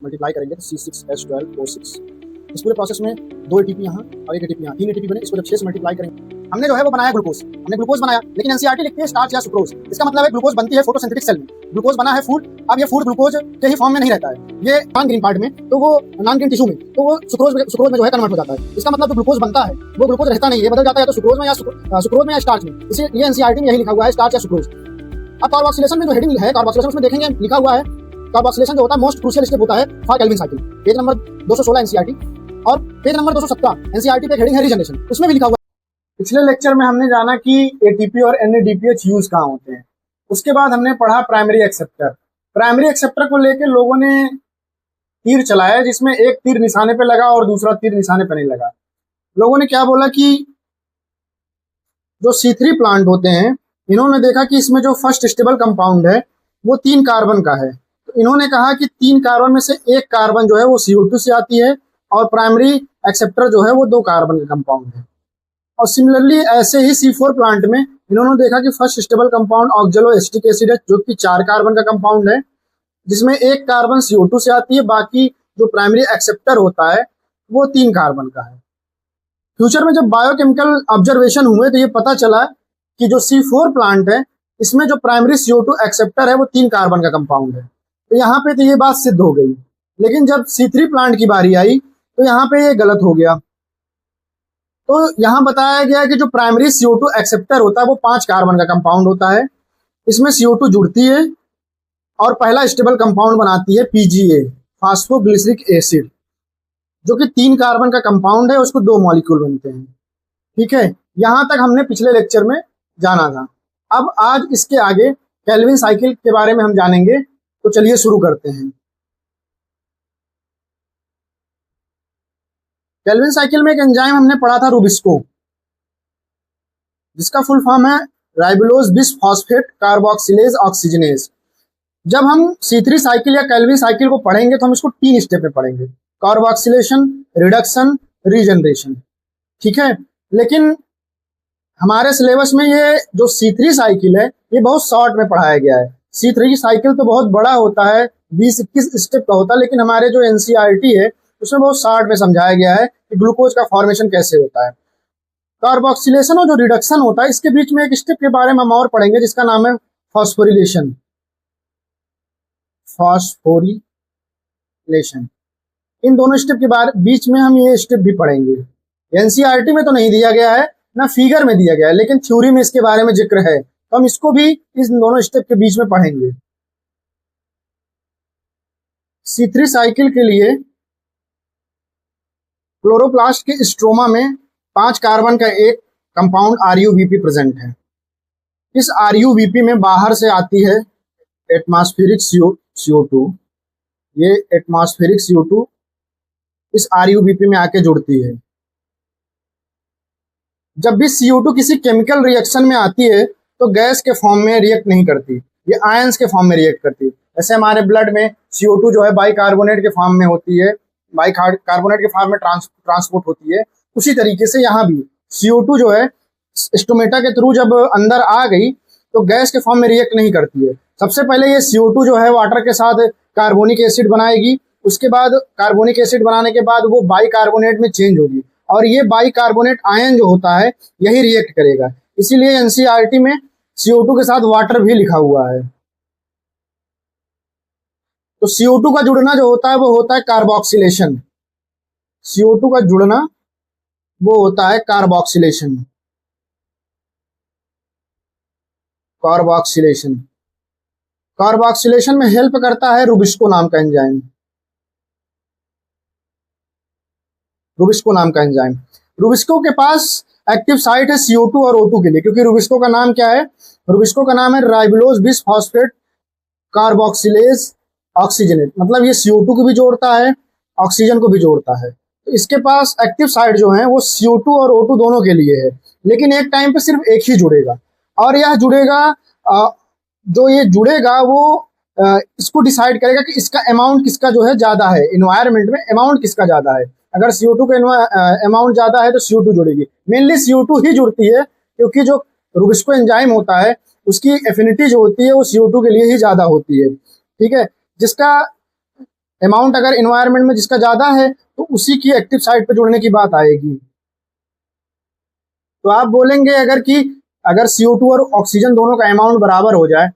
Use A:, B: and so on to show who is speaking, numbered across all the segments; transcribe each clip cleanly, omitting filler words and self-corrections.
A: Multiply करेंगे तो C6H12O6। इस पूरे प्रोसेस में 2 एटीपी यहाँ और 1 एटीपी यहाँ, 3 एटीपी बने। इसको जब 6 से मल्टीप्लाई करेंगे, हमने जो है वो बनाया ग्लूकोज, हमने ग्लूकोज बनाया, लेकिन एनसीईआरटी लिखती है स्टार्च या सुक्रोज। इसका मतलब है ग्लूकोज बनती है फोटोसिंथेटिक सेल में, ग्लूकोज बना है फूड। अब ये फूड ग्लूकोज के ही फॉर्म में नहीं रहता है, ये नॉन ग्रीन पार्ट में, तो वो नॉन ग्रीन टिश्यू में, तो वो सुक्रोज में जो है कन्वर्ट हो जाता है। इसका मतलब जो ग्लूकोज बनता है वो ग्लूकोज रहता नहीं है, बदल जाता है तो सुक्रोज में या स्टार्च में। इसलिए एनसीईआरटी में यही लिखा हुआ है, स्टार्च या सुक्रोज। अब कार्बोक्सिलेशन में जो हेडिंग है, कार्बोक्सिलेशन उसमें देखेंगे लिखा हुआ है कार्बोक्सिलेशन जो होता है मोस्ट क्रूशियल स्टेप होता है for Calvin cycle. Page number 216 NCERT और पेज नंबर 217 एनसीईआरटी पे हेडिंग है रीजनरेशन, उसमें भी लिखा हुआ है।
B: पिछले लेक्चर में हमने जाना कि एटीपी और एनएडीपीएच यूज कहाँ होते हैं। उसके बाद हमने पढ़ा प्राइमरी एक्सेप्टर। प्राइमरी एक्सेप्टर को लेकर लोगों ने तीर चलाया, जिसमें एक तीर निशाने पे लगा और दूसरा तीर निशाने पे नहीं लगा। लोगों ने क्या बोला कि जो C3 प्लांट होते हैं, इन्होंने देखा कि इसमें जो फर्स्ट स्टेबल कंपाउंड है वो 3 कार्बन का है। तो इन्होंने कहा कि 3 कार्बन में से एक कार्बन जो है वो CO2 से आती है और प्राइमरी एक्सेप्टर जो है वो 2 कार्बन का कंपाउंड है। और सिमिलरली ऐसे ही C4 प्लांट में इन्होंने देखा कि first stable compound ऑक्जेलो acetic acid है, जो कि 4 कार्बन का कंपाउंड है, जिसमें एक कार्बन CO2 से आती है, बाकी जो प्राइमरी एक्सेप्टर होता है वो 3 कार्बन का है। फ्यूचर में जब बायोकेमिकल ऑब्जर्वेशन हुए तो ये पता चला कि जो C4 प्लांट है इसमें जो प्राइमरी CO2 एक्सेप्टर है वो 3 कार्बन का कंपाउंड है। तो यहाँ पे तो ये बात सिद्ध हो गई, लेकिन जब C3 प्लांट की बारी आई तो यहाँ पे ये गलत हो गया। तो यहाँ बताया गया कि जो प्राइमरी CO2 एक्सेप्टर होता है वो 5 कार्बन का कंपाउंड होता है। इसमें CO2 जुड़ती है और पहला स्टेबल कंपाउंड बनाती है PGA, फास्फोग्लिसरिक एसिड, जो कि 3 कार्बन का कंपाउंड है, उसको 2 मॉलिक्यूल बनते हैं। ठीक है, यहां तक हमने पिछले लेक्चर में जाना था। अब आज इसके आगे केल्विन साइकिल के बारे में हम जानेंगे, तो चलिए शुरू करते हैं। केल्विन साइकिल में एक एंजाइम हमने पढ़ा था रुबिस्को, जिसका फुल फॉर्म है राइबोलोज बिसफॉस्फेट कार्बोक्सिलेज ऑक्सीजनेज। जब हम C3 साइकिल या केल्विन साइकिल को पढ़ेंगे तो हम इसको 3 स्टेप में पढ़ेंगे, कार्बोक्सिलेशन, रिडक्शन, रीजनरेशन। ठीक है, लेकिन हमारे सिलेबस में ये जो C3 साइकिल है ये बहुत शॉर्ट में पढ़ाया गया है। C3 साइकिल तो बहुत बड़ा होता है, 20-21 स्टेप का होता है, लेकिन हमारे जो एनसीईआरटी है उसमें बहुत शॉर्ट में समझाया गया है कि ग्लूकोज का फॉर्मेशन कैसे होता है। कार्बोक्सिलेशन और जो रिडक्शन होता है इसके बीच में एक स्टेप के बारे में हम और पढ़ेंगे, जिसका नाम है फॉस्फोरिलेशन। फॉस्फोरिलेशन, इन दोनों स्टेप के बीच में हम ये स्टेप भी पढ़ेंगे। एनसीईआरटी में तो नहीं दिया गया है, ना फिगर में दिया गया है, लेकिन थ्योरी में इसके बारे में जिक्र है, तो हम इसको भी इस दोनों स्टेप के बीच में पढ़ेंगे। C3 साइकिल के लिए क्लोरोप्लास्ट के स्ट्रोमा में 5 कार्बन का एक कंपाउंड RuVp प्रेजेंट है। इस RuVp में बाहर से आती है एटमॉस्फेरिक CO2, ये एटमॉस्फेरिक CO2 इस RuVp में आके जुड़ती है। जब भी CO2 किसी केमिकल रिएक्शन में आती है तो गैस के फॉर्म में रिएक्ट नहीं करती, ये आयंस के फॉर्म में रिएक्ट करती है। जैसे हमारे ब्लड में CO2 जो है बाइकार्बोनेट के फॉर्म में होती है, बाइकार्बोनेट के फॉर्म में ट्रांसपोर्ट होती है, उसी तरीके से यहाँ भी CO2 जो है स्टोमेटा के थ्रू जब अंदर आ गई तो गैस के फॉर्म में रिएक्ट नहीं करती है। सबसे पहले ये CO2 जो है वाटर के साथ कार्बोनिक एसिड बनाएगी, उसके बाद कार्बोनिक एसिड बनाने के बाद वो बाइकार्बोनेट में चेंज होगी, और ये बाइकार्बोनेट आयन जो होता है यही रिएक्ट करेगा। इसीलिए एनसीईआरटी में CO2 के साथ वाटर भी लिखा हुआ है। तो CO2 का जुड़ना जो होता है वो होता है कार्बोक्सिलेशन। CO2 का जुड़ना वो होता है कार्बोक्सिलेशन। कार्बोक्सिलेशन कार्बोक्सिलेशन में हेल्प करता है रुबिस्को नाम का एंजाइम। रुबिस्को नाम का एंजाइम, रुबिस्को के पास एक्टिव साइट है CO2 और O2 के लिए, क्योंकि रुबिस्को का नाम क्या है? रुबिस्को का नाम है राइबोलोज बिसफॉस्फेट कार्बोक्सिलेज ऑक्सीजनेट। मतलब ये CO2 को भी जोड़ता है, ऑक्सीजन को भी जोड़ता है। तो इसके पास एक्टिव साइट जो है वो CO2 और O2 दोनों के लिए है, लेकिन एक टाइम पे सिर्फ एक ही जुड़ेगा, और यह जुड़ेगा जो ये जुड़ेगा वो इसको डिसाइड करेगा कि इसका अमाउंट किसका जो है ज्यादा है, इन्वायरमेंट में अमाउंट किसका ज्यादा है। अगर CO2 का अमाउंट ज्यादा है तो CO2 जुड़ेगी। मेनली CO2 ही जुड़ती है, क्योंकि जो रुबिस्को एंजाइम होता है उसकी एफिनिटी जो होती है वो CO2 के लिए ही ज्यादा होती है। ठीक है, जिसका अमाउंट अगर इन्वायरमेंट में जिसका ज़्यादा है तो उसी की एक्टिव साइट पे जुड़ने की बात आएगी। तो आप बोलेंगे अगर CO2 और ऑक्सीजन दोनों का अमाउंट बराबर हो जाए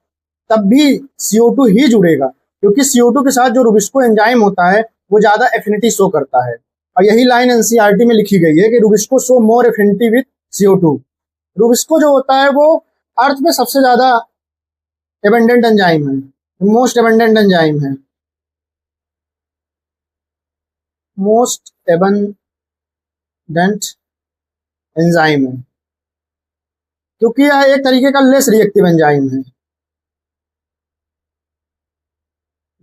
B: तब भी CO2 ही जुड़ेगा, क्योंकि CO2 के साथ जो रुबिस्को एंजाइम होता है वो ज़्यादा एफिनिटी शो करता है। और यही लाइन एनसीईआरटी में लिखी गई है कि Rubisco show more affinity with CO2। Rubisco जो होता है वो अर्थ में सबसे ज़्यादा एबंडेंट एंजाइम है, मोस्ट एबंडेंट एंजाइम है, मोस्ट एबंडेंट एंजाइम है, क्योंकि यह एक तरीके का लेस रिएक्टिव एंजाइम है,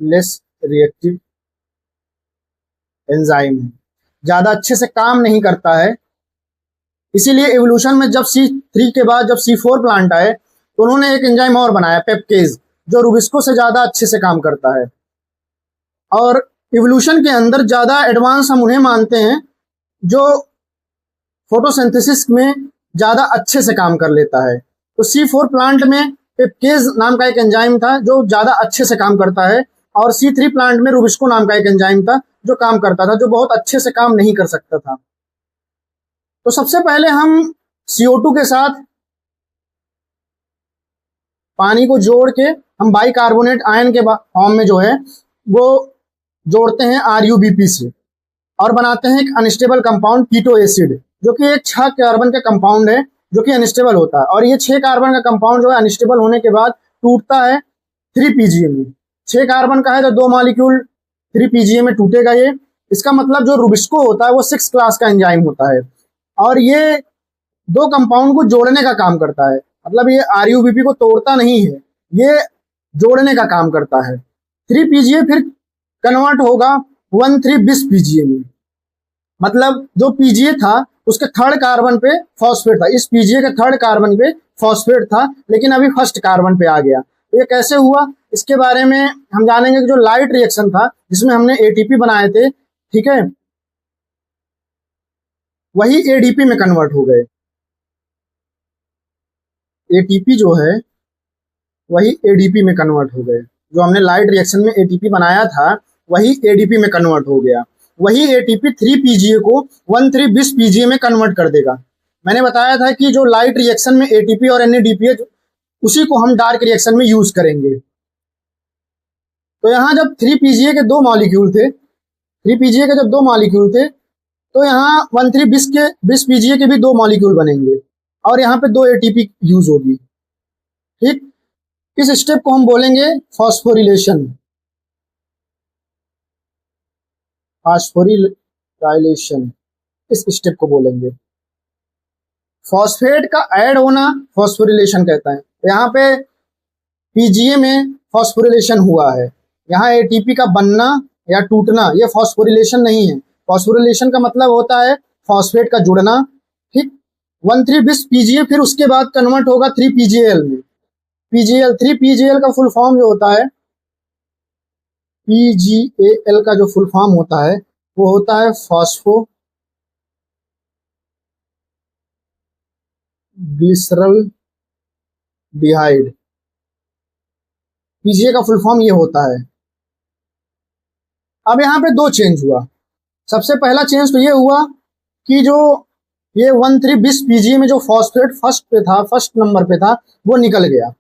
B: लेस रिएक्टिव एंजाइम है, ज्यादा अच्छे से काम नहीं करता है। इसीलिए इवोल्यूशन में जब C3 के बाद जब C4 प्लांट आए तो उन्होंने एक एंजाइम और बनाया, पेप्केज, जो रुबिस्को से ज्यादा अच्छे से काम करता है। और इवोल्यूशन के अंदर ज्यादा एडवांस हम उन्हें मानते हैं जो फोटोसिंथेसिस में ज्यादा अच्छे से काम कर लेता है। तो C4 प्लांट में पेप्केज नाम का एक एंजाइम था जो ज्यादा अच्छे से काम करता है, और C3 प्लांट में रुबिस्को नाम का एक एंजाइम था जो काम करता था, जो बहुत अच्छे से काम नहीं कर सकता था। तो सबसे पहले हम CO2 के साथ पानी को जोड़ के हम बाइकार्बोनेट आयन के फॉर्म में जो है वो जोड़ते हैं RuBP से, और बनाते हैं एक अनस्टेबल कंपाउंड कीटो एसिड, जो कि एक 6 कार्बन का कंपाउंड है जो कि अनस्टेबल होता है। और ये 6 कार्बन का कंपाउंड जो है अनस्टेबल होने के बाद टूटता है 3 PGA में। 6 कार्बन का है तो 2 मॉलिक्यूल 3 PGA में टूटेगा ये। इसका मतलब जो रुबिस्को होता है वो 6 क्लास का एंजाइम होता है, और ये 2 कंपाउंड को जोड़ने का काम करता है। मतलब ये RuBP को तोड़ता नहीं है, ये जोड़ने का काम करता है। 3 PGA फिर कन्वर्ट होगा 1,3-bis PGA में। मतलब जो PGA था उसके 3rd कार्बन पे फॉस्फेट था, इस PGA के 3rd कार्बन पे फॉस्फेट था, लेकिन अभी 1st कार्बन पे आ गया। तो ये कैसे हुआ इसके बारे में हम जानेंगे कि जो लाइट रिएक्शन था जिसमें हमने ATP बनाए थे, ठीक है, वही ADP में कन्वर्ट हो गए। ATP जो है वही ADP में कन्वर्ट हो गए। जो हमने लाइट रिएक्शन में ATP बनाया था वही ADP में कन्वर्ट हो गया। वही ATP 3 PGA को 1,3-bis PGA में कन्वर्ट कर देगा। मैंने बताया था कि जो लाइट रिएक्शन में ATP और NADPH उसी को हम डार्क रिएक्शन में यूज करेंगे। तो यहाँ जब 3 PGA के 2 मॉलिक्यूल थे, 3 PGA के जब 2 मॉलिक्यूल थे तो यहाँ 1,3-bis PGA के भी 2 मॉलिक्यूल बनेंगे, और यहाँ पे 2 ATP यूज होगी। ठीक, इस स्टेप को हम बोलेंगे फॉस्फोरिलेशन। फॉस्फोरिलेशन इस स्टेप को बोलेंगे। फॉस्फेट का ऐड होना फॉस्फोरिलेशन कहता है। तो यहाँ पे PGA में फॉस्फोरिलेशन हुआ है, यहाँ ATP का बनना या टूटना ये फॉस्फोरिलेशन नहीं है। फॉस्फोरिलेशन का मतलब होता है फॉस्फेट का जुड़ना। ठीक, 1,3-bis PGA फिर उसके बाद कन्वर्ट होगा 3 PGAl में। 3 PGAl का फुल फॉर्म जो होता है, PGAl का जो फुल फॉर्म होता है वो होता है फॉस्फो ग्लिसरल डिहाइड। PGA का फुल फॉर्म ये होता है। अब यहाँ पे 2 चेंज हुआ। सबसे पहला चेंज तो ये हुआ कि जो ये 1,3-bis PGA में जो फॉस्फेट फर्स्ट पे था, फर्स्ट नंबर पे था, वो निकल गया।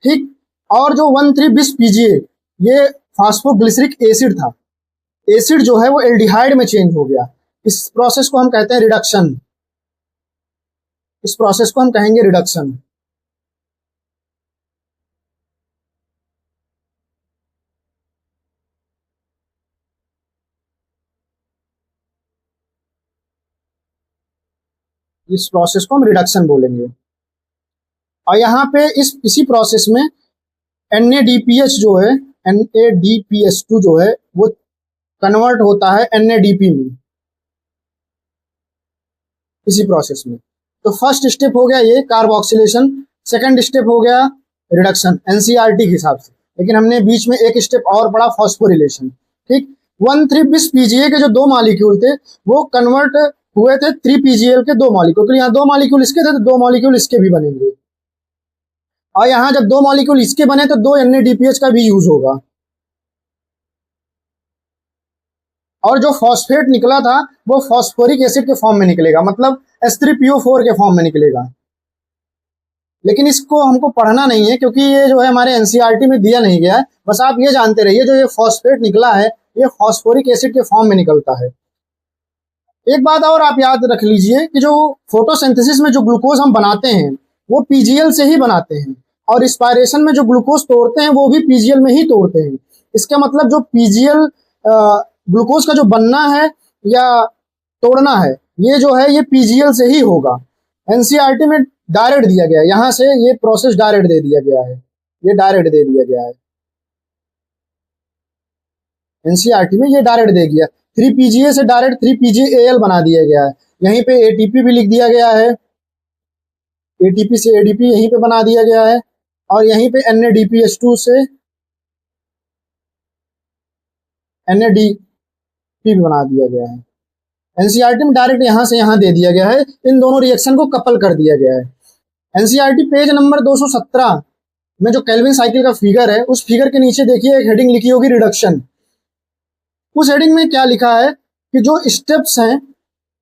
B: ठीक, और जो 1,3-bis PGA ये फॉस्फोग्लिसरिक एसिड था, एसिड जो है वो एल्डिहाइड में चेंज हो गया। इस प्रोसेस को हम कहते हैं रिडक्शन। इस प्रोसेस को हम कहेंगे रिडक्शन। इस प्रोसेस को हम रिडक्शन बोलेंगे। और यहाँ पे इसी प्रोसेस में NADPH जो है, NADPH2 जो है वो कन्वर्ट होता है NADP में, इसी प्रोसेस में। तो फर्स्ट स्टेप हो गया ये कार्बोक्सिलेशन, सेकंड स्टेप हो गया रिडक्शन NCERT के हिसाब से। लेकिन हमने बीच में एक स्टेप और पढ़ा फॉस्फोरिलेशन। ठीक, 1,3-bis PGA के जो 2 मॉलिक्यूल थे वो कन्वर्ट हुए थे 3 PGAl के 2 मॉलिक्यूल। तो यहाँ 2 मॉलिक्यूल इसके थे तो 2 मॉलिक्यूल इसके भी बनेंगे, और यहाँ जब 2 मॉलिक्यूल इसके बने तो 2 NADPH का भी यूज होगा। और जो फॉस्फेट निकला था वो फॉस्फोरिक एसिड के फॉर्म में निकलेगा, मतलब H3PO4 के फॉर्म में निकलेगा। लेकिन इसको हमको पढ़ना नहीं है क्योंकि ये जो है हमारे एनसीईआरटी में दिया नहीं गया है। बस आप ये जानते रहिए जो ये फॉस्फेट निकला है ये फॉस्फोरिक एसिड के फॉर्म में निकलता है। एक बात और आप याद रख लीजिए कि जो फोटोसिंथेसिस में जो ग्लूकोज हम बनाते हैं वो पीजीएल से ही बनाते हैं, और रिस्पायरेशन में जो ग्लूकोज तोड़ते हैं वो भी पीजीएल में ही तोड़ते हैं। इसका मतलब जो पीजीएल ग्लूकोज का जो बनना है या तोड़ना है ये जो है ये पीजीएल से ही होगा। एनसीईआरटी में डायरेक्ट दिया गया है, यहाँ से ये प्रोसेस डायरेक्ट दे दिया गया है, ये डायरेक्ट दे दिया गया है। एनसीईआरटी में ये डायरेक्ट दे दिया, 3 PGA से डायरेक्ट 3 PGAL बना दिया गया है। यहीं पे एटीपी भी लिख दिया गया है, एटीपी से एडीपी यहीं पे बना दिया गया है, और यहीं पे NADPH2 से NADP भी बना दिया गया है। एनसीईआरटी में डायरेक्ट यहाँ से यहाँ दे दिया गया है, इन दोनों रिएक्शन को कपल कर दिया गया है। एनसीईआरटी पेज नंबर 217 में जो केल्विन साइकिल का फिगर है उस फिगर के नीचे देखिए एक हेडिंग लिखी होगी रिडक्शन। उस हेडिंग में क्या लिखा है कि जो स्टेप्स हैं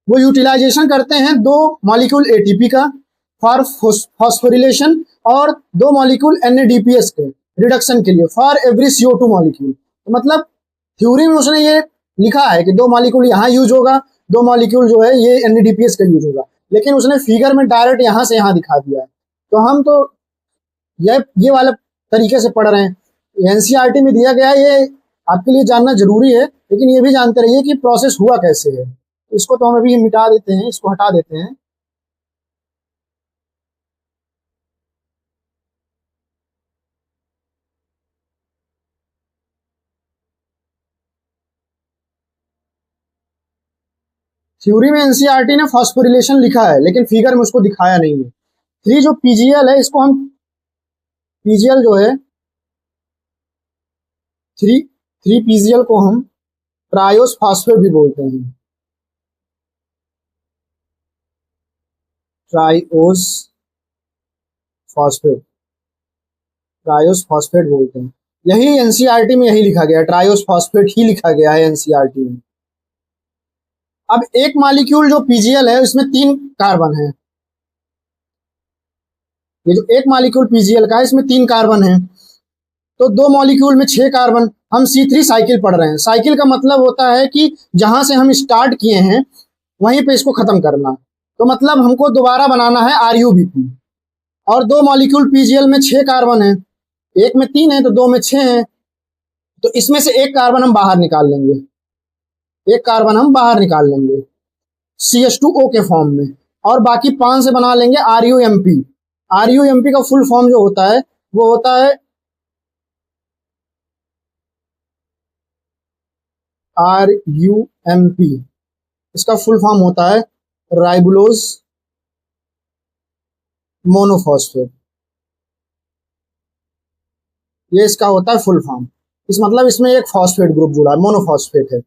B: वो यूटिलाइजेशन करते हैं 2 मॉलिक्यूल एटीपी का फॉर फॉस्फोरिलेशन और 2 मॉलिक्यूल NADPH के रिडक्शन के लिए फॉर एवरी CO2 मॉलिक्यूल। तो मतलब थ्योरी में उसने ये लिखा है कि 2 मॉलिक्यूल यहाँ यूज होगा, 2 मॉलिक्यूल जो है ये NADPH का यूज होगा, लेकिन उसने फिगर में डायरेक्ट यहाँ से यहाँ दिखा दिया है। तो हम तो ये वाला तरीके से पढ़ रहे हैं। एनसीईआरटी में दिया गया है, ये आपके लिए जानना जरूरी है, लेकिन ये भी जानते रहिए कि प्रोसेस हुआ कैसे है। इसको तो हम अभी मिटा देते हैं, इसको हटा देते हैं। थ्योरी में एनसीईआरटी ने फॉस्फोरिलेशन लिखा है लेकिन फिगर में उसको दिखाया नहीं है। 3 जो पीजीएल है इसको हम पीजीएल जो है 3 पीजीएल को हम ट्रायोस फॉस्फेट भी बोलते हैं, ट्रायोस फॉस्फेट, ट्रायोस फॉस्फेट बोलते हैं। यही एनसीईआरटी में यही लिखा गया है, ट्रायोस फॉस्फेट ही लिखा गया है एनसीईआरटी में। अब एक मॉलिक्यूल जो पीजीएल है इसमें 3 कार्बन है, ये जो एक मॉलिक्यूल पीजीएल का है इसमें 3 कार्बन है, तो 2 मॉलिक्यूल में 6 कार्बन। हम C3 साइकिल पढ़ रहे हैं। साइकिल का मतलब होता है कि जहां से हम स्टार्ट किए हैं वहीं पे इसको खत्म करना। तो मतलब हमको दोबारा बनाना है RUBP, और 2 मॉलिक्यूल पीजीएल में 6 कार्बन है, एक में 3 है तो 2 में 6 है, तो इसमें से एक कार्बन हम बाहर निकाल लेंगे, एक कार्बन हम बाहर निकाल लेंगे CH2O के फॉर्म में, और बाकी 5 से बना लेंगे RUMP। RUMP का फुल फॉर्म जो होता है वो होता है RUMP, इसका फुल फॉर्म होता है राइबुलोज मोनोफॉस्फेट, ये इसका होता है फुल फॉर्म। इस मतलब इसमें एक फॉस्फेट ग्रुप जुड़ा है, मोनोफॉस्फेट है।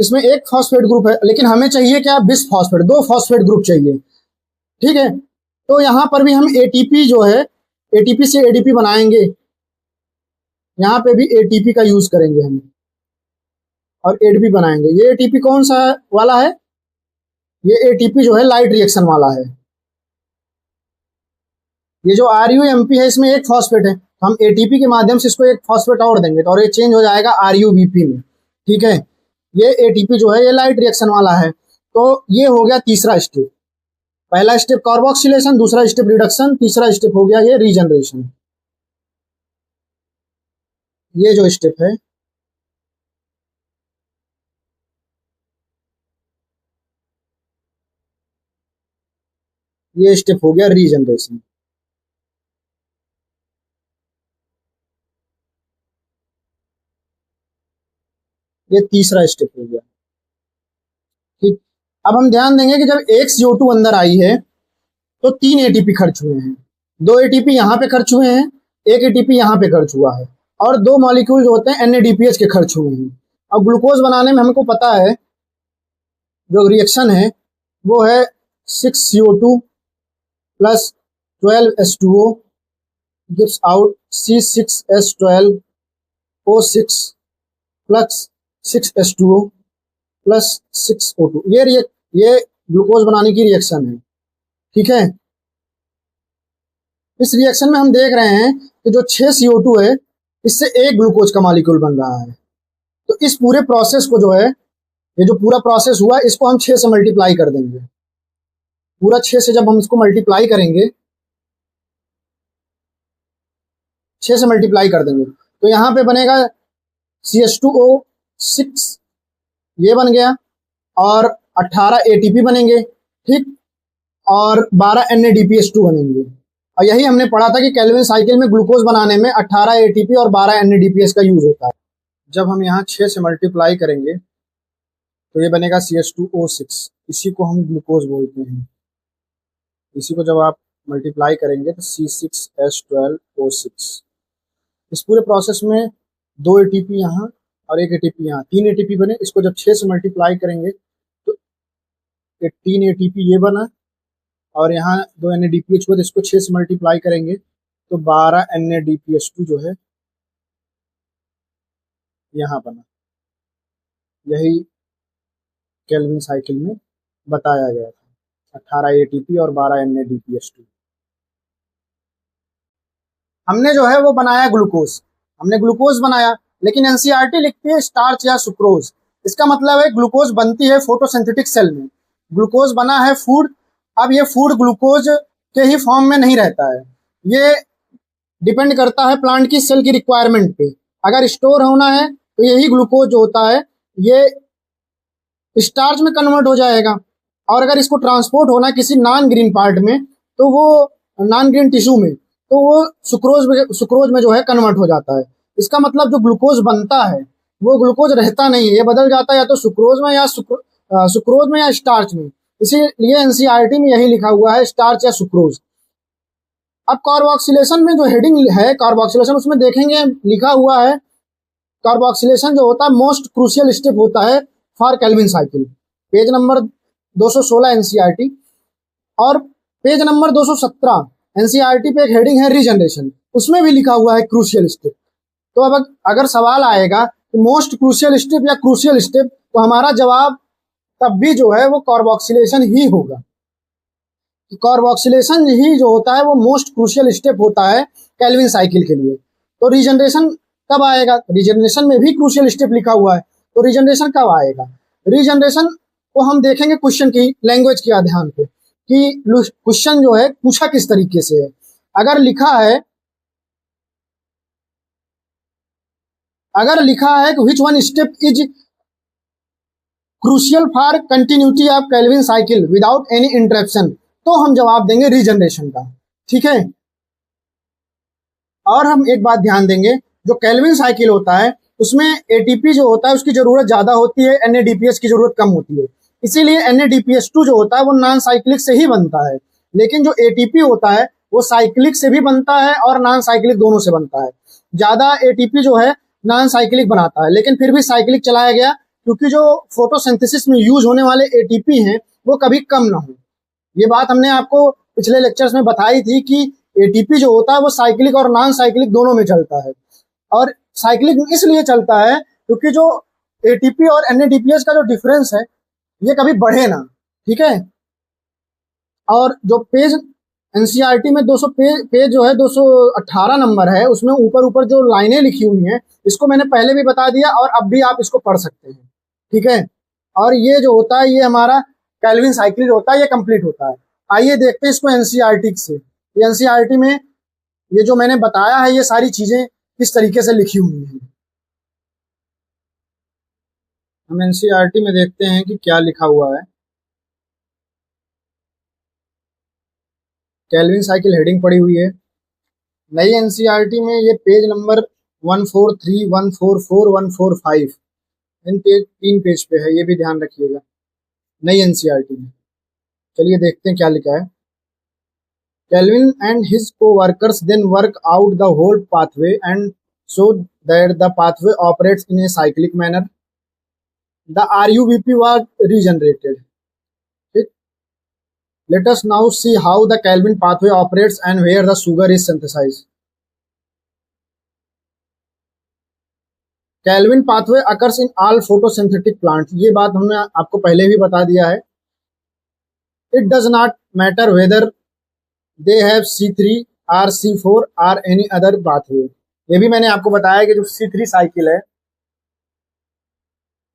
B: इसमें एक फॉस्फेट ग्रुप है लेकिन हमें चाहिए क्या, बिस फॉस्फेट, 2 फॉस्फेट ग्रुप चाहिए, ठीक है। तो यहां पर भी हम एटीपी जो है एटीपी से एडीपी बनाएंगे, यहाँ पे भी एटीपी का यूज करेंगे हम और एडीपी बनाएंगे। ये एटीपी कौन सा वाला है, ये एटीपी जो है लाइट रिएक्शन वाला है। ये जो RUMP है इसमें एक फॉस्फेट है, तो हम एटीपी के माध्यम से इसको एक फॉस्फेट और देंगे तो और ये चेंज हो जाएगा RUBP में, ठीक है। ये एटीपी जो है ये लाइट रिएक्शन वाला है। तो ये हो गया तीसरा स्टेप। पहला स्टेप कार्बोक्सिलेशन, दूसरा स्टेप रिडक्शन, तीसरा स्टेप हो गया ये रीजनरेशन। ये जो स्टेप है ये स्टेप हो गया रीजनरेशन। ये तीसरा स्टेप हो गया, ठीक। अब हम ध्यान देंगे कि जब एक CO2 अंदर आई है तो 3 एटीपी खर्च हुए हैं, 2 एटीपी यहाँ पे खर्च हुए हैं, एक एटीपी यहाँ पे खर्च हुआ है, और 2 मॉलिक्यूल जो होते हैं NADPH के खर्च हुए हैं। अब ग्लूकोज बनाने में हमको पता है जो रिएक्शन है वो है 6CO2 plus 12H2O gives out C6H12O6 plus 6H2O plus 6O2। ये ग्लूकोज बनाने की रिएक्शन है, ठीक है। इस रिएक्शन में हम देख रहे हैं कि जो 6CO2 है, इससे एक ग्लूकोज का मॉलिक्यूल बन रहा है। तो इस पूरे प्रोसेस को जो है, ये जो पूरा प्रोसेस हुआ, इसको हम 6 से मल्टीप्लाई कर देंगे। पूरा 6 से जब हम इसको मल्टीप्लाई करेंगे, 6 से मल्टीप्लाई कर देंगे, तो यहाँ पे बनेगा CH2O6, ये बन गया, और 18 ATP बनेंगे, ठीक, और 12 NADPH2 बनेंगे। और यही हमने पढ़ा था कि केल्विन साइकिल में ग्लूकोज बनाने में 18 ATP और 12 NADPH का यूज होता है। जब हम यहाँ 6 से मल्टीप्लाई करेंगे तो ये बनेगा CH2O6, इसी को हम ग्लूकोज बोलते हैं। इसी को जब आप मल्टीप्लाई करेंगे तो C6H12O6। इस पूरे प्रोसेस में 2 ATP यहाँ और 1 ATP यहाँ, 3 ATP बने। इसको जब 6 से मल्टीप्लाई करेंगे तो 3 ATP ये बना, और यहाँ 2 NADPH हुआ, इसको 6 से मल्टीप्लाई करेंगे तो 12 NADPH2 जो है यहाँ बना। यही केल्विन साइकिल में बताया गया था, 18 ATP और 12 NADPH2। हमने जो है वो बनाया ग्लूकोज, हमने ग्लूकोज बनाया, लेकिन एनसीईआरटी लिखती है स्टार्च या सुक्रोज। इसका मतलब है ग्लूकोज बनती है फोटोसिंथेटिक सेल में, ग्लूकोज बना है फूड। अब ये फूड ग्लूकोज के ही फॉर्म में नहीं रहता है, ये डिपेंड करता है प्लांट की सेल की रिक्वायरमेंट पे। अगर स्टोर होना है तो यही ग्लूकोज जो होता है ये स्टार्च में कन्वर्ट हो जाएगा, और अगर इसको ट्रांसपोर्ट होना है किसी नॉन ग्रीन पार्ट में, तो वो नॉन ग्रीन टिश्यू में, तो वो सुक्रोज में जो है कन्वर्ट हो जाता है। इसका मतलब जो ग्लूकोज बनता है वो ग्लूकोज रहता नहीं है, ये बदल जाता है या तो सुक्रोज में या सुक्रोज में या स्टार्च में। इसीलिए एनसीईआरटी में यही लिखा हुआ है स्टार्च या सुक्रोज। अब कार्बोक्सिलेशन में जो हेडिंग है कार्बोक्सिलेशन, उसमें देखेंगे लिखा हुआ है कार्बोक्सिलेशन जो होता है मोस्ट क्रूशियल स्टेप होता है for Calvin cycle. Page number 216 NCERT, और पेज नंबर 217 एनसीईआरटी पे एक हेडिंग है रीजनरेशन, उसमें भी लिखा हुआ है क्रूशियल स्टेप। तो अब अगर सवाल आएगा कि मोस्ट क्रूशियल स्टेप या क्रूशियल स्टेप, तो हमारा जवाब तब भी जो है वो कार्बोक्सिलेशन ही होगा। कार्बोक्सिलेशन ही जो होता है वो मोस्ट क्रूशियल स्टेप होता है केल्विन साइकिल के लिए। तो रीजनरेशन कब आएगा? रीजनरेशन में भी क्रूशियल स्टेप लिखा हुआ है, तो रीजनरेशन कब आएगा? रीजनरेशन को हम देखेंगे क्वेश्चन की लैंग्वेज के आधार पे कि क्वेश्चन जो है पूछा किस तरीके से है। अगर लिखा है कि which one step is crucial for continuity of Calvin cycle without any interruption, तो हम जवाब देंगे रीजनरेशन का, ठीक है। और हम एक बात ध्यान देंगे, जो केल्विन साइकिल होता है उसमें एटीपी जो होता है उसकी जरूरत ज्यादा होती है, एनएडीपीएच की जरूरत कम होती है। इसीलिए एनएडीपीएच2 जो होता है वो नॉन साइक्लिक से ही बनता है, लेकिन जो एटीपी होता है वो साइक्लिक से भी बनता है और नॉन साइक्लिक दोनों से बनता है। ज्यादा एटीपी जो है नॉन साइक्लिक बनाता है, लेकिन फिर भी साइक्लिक चलाया गया क्योंकि जो फोटोसिंथेसिस में यूज होने वाले एटीपी हैं वो कभी कम ना हो। ये बात हमने आपको पिछले लेक्चर्स में बताई थी कि एटीपी जो होता है वो साइक्लिक और नॉन साइक्लिक दोनों में चलता है, और साइक्लिक इसलिए चलता है क्योंकि जो एटीपी और एनएडीपीएच का जो डिफरेंस है ये कभी बढ़े ना, ठीक है। और जो पेज एनसीईआरटी में 200 पेज जो है 218 नंबर है, उसमें ऊपर जो लाइनें लिखी हुई हैं इसको मैंने पहले भी बता दिया और अब भी आप इसको पढ़ सकते हैं, ठीक है। और ये जो होता है ये हमारा केल्विन साइकिल जो होता है ये कंप्लीट होता है। आइए देखते हैं इसको एनसीईआरटी से। एनसीईआरटी में ये जो मैंने बताया है ये सारी चीजें किस तरीके से लिखी हुई हैं। हम एनसीईआरटी में देखते हैं कि क्या लिखा हुआ है। केल्विन साइकिल हेडिंग पड़ी हुई है। नई एनसीईआरटी में ये पेज नंबर 143, 144, 145 इन 3 पेज पे है, ये भी ध्यान रखिएगा नई एनसीईआरटी में। चलिए देखते हैं क्या लिखा है। Kelvin and his co-workers then work out the whole pathway and so that the pathway operates in a cyclic manner. The RUBP was regenerated. Okay. Let us now see how the Kelvin pathway operates and where the sugar is synthesized. Calvin pathway occurs in all photosynthetic plant, ये बात हमने आपको पहले भी बता दिया है। It does not matter whether they have C3 और C4 और एनी अदर पाथवे। ये भी मैंने आपको बताया कि जो C3 साइकिल है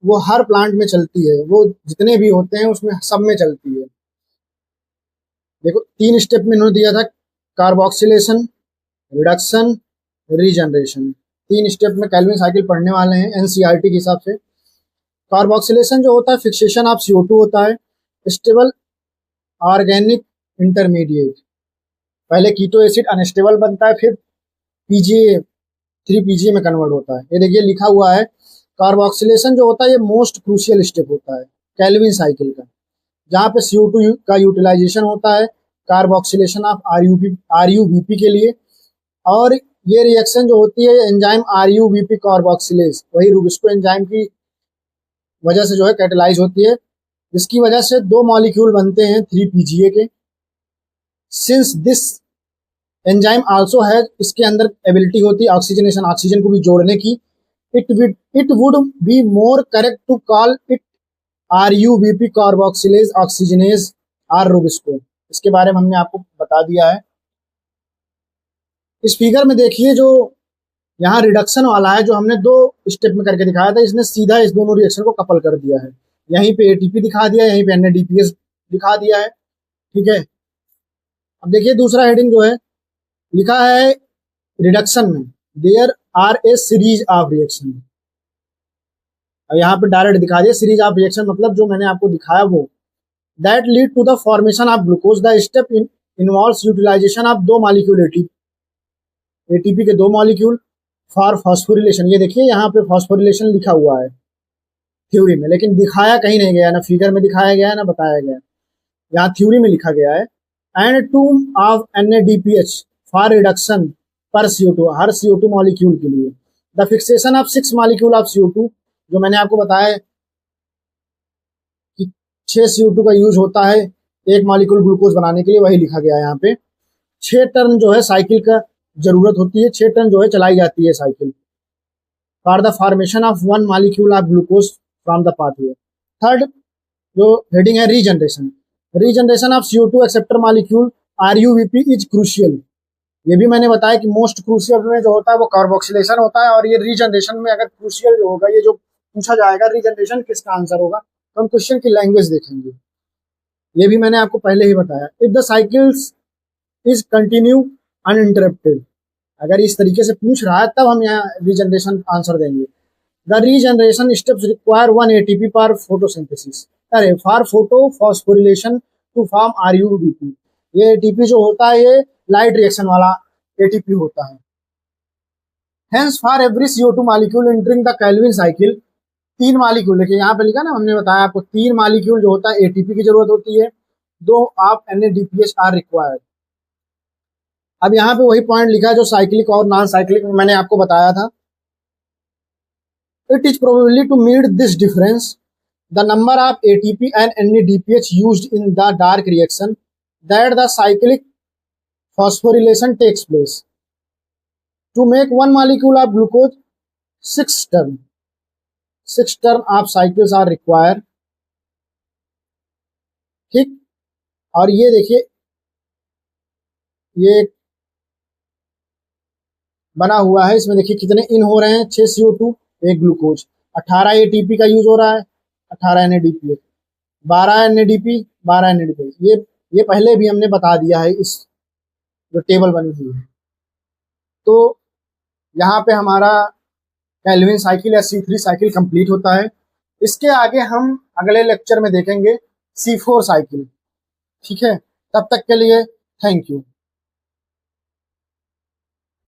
B: वो हर प्लांट में चलती है, वो जितने भी होते हैं उसमें सब में चलती है। देखो 3 स्टेप में इन्होंने दिया था, कार्बोक्सिलेशन, रिडक्शन, रीजनरेशन। 3 स्टेप में कैल्विन साइकिल पढ़ने वाले हैं एनसीईआरटी के हिसाब से। कार्बोक्सिलेशन जो होता है फिक्सेशन ऑफ CO2 होता है, स्टेबल ऑर्गेनिक इंटरमीडिएट। पहले कीटो एसिड अनस्टेबल बनता है, फिर PGA 3PGA में कन्वर्ट होता है। ये देखिए लिखा हुआ है, कार्बोक्सिलेशन जो होता है ये मोस्ट क्रूशियल स्टेप होता है कैल्विन साइकिल का, जहाँ पे CO2 का यूटिलाइजेशन होता है कार्बोक्सिलेशन ऑफ RUBP के लिए। और ये रिएक्शन जो होती है एंजाइम RUBP कार्बोक्सिलेज, वही रूबिस्को एंजाइम की वजह से जो है कैटेलाइज होती है, जिसकी वजह से 2 मॉलिक्यूल बनते हैं 3PGA के। सिंस दिस एंजाइम आल्सो है, इसके अंदर एबिलिटी होती है ऑक्सीजनेशन, ऑक्सीजन को भी जोड़ने की। It would be more correct to call it RUBP carboxylase oxygenase और रूबिस्को। इसके बारे में हमने आपको बता दिया है। इस फिगर में देखिए जो यहाँ रिडक्शन वाला है, जो हमने 2 स्टेप में करके दिखाया था, इसने सीधा इस दोनों रिएक्शन को कपल कर दिया है। यहीं पे ATP दिखा दिया, यहीं पे NADPH दिखा दिया है, ठीक है। अब देखिए दूसरा हेडिंग जो है लिखा है रिडक्शन में there are a series of reaction. अब यहाँ पे डायरेक्ट दिखा दिया सीरीज ऑफ रिएक्शन, मतलब जो मैंने आपको दिखाया वो that lead to the formation of glucose. The step involves utilization of 2 molecule ATP के 2 मॉलिक्यूल फॉर फॉस्फोरिलेशन। ये देखिए यहाँ पे फॉस्फोरिलेशन लिखा हुआ है थ्योरी में, लेकिन दिखाया कहीं नहीं गया, ना फिगर में दिखाया गया ना बताया गया, यहाँ थ्योरी में लिखा गया है। And 2 of NADPH for reduction पर CO2, हर CO2 मॉलिक्यूल के लिए। The fixation of 6 molecule of CO2, जो मैंने आपको बताया कि 6 CO2 का यूज होता है 1 मॉलिक्यूल ग्लूकोज बनाने के लिए, वही लिखा गया है यहाँ पे। 6 टर्न जो है साइकिल का जरूरत होती है, 6 टर्न जो है चलाई जाती है cycle for the formation of 1 molecule of glucose from the pathway. Third जो हेडिंग है regeneration. Regeneration of CO2 acceptor molecule RUBP is crucial. ये भी मैंने बताया कि मोस्ट क्रूशियल में जो होता है वो कार्बोक्सिलेशन होता है, और ये रीजनरेशन में अगर क्रूशियल जो होगा, ये जो पूछा जाएगा रीजनरेशन किसका आंसर होगा, तो हम क्वेश्चन की लैंग्वेज देखेंगे। ये भी मैंने आपको पहले ही बताया। If the cycles is continue uninterrupted, अगर इस तरीके से पूछ रहा है तब हम यहाँ रीजनरेशन आंसर देंगे। The regeneration steps require 1 ATP for photosynthesis, अरे for photophosphorylation to form RUBP। ये ATP जो होता है ये लाइट रिएक्शन वाला ATP होता है। Hence for every CO2 molecule entering the Calvin cycle, 3 molecule, देखिए यहाँ पे लिखा ना, हमने बताया आपको 3 मॉलिक्यूल जो होता है ATP की जरूरत होती है, 2 ऑफ NADPH आर रिक्वायर्ड। अब यहाँ पे वही पॉइंट लिखा है जो साइक्लिक और नॉन साइक्लिक में मैंने आपको बताया था। It is probably to meet this difference the number of ATP and NADPH used in the dark reaction that the cyclic phosphorylation takes place. To make 1 molecule of glucose, 6 turn of cycles are required. ठीक, और ये देखिए ये बना हुआ है, इसमें देखिए कितने इन हो रहे हैं, 6 CO2 1 ग्लूकोज, 18 ATP का यूज हो रहा है, 18 NADPH, 12 NADP, 12 NADPH। ये पहले भी हमने बता दिया है इस जो टेबल बनी हुई है। तो यहाँ पे हमारा कैल्विन साइकिल या C3 साइकिल कंप्लीट होता है। इसके आगे हम अगले लेक्चर में देखेंगे C4 साइकिल। ठीक है, तब तक के लिए थैंक यू।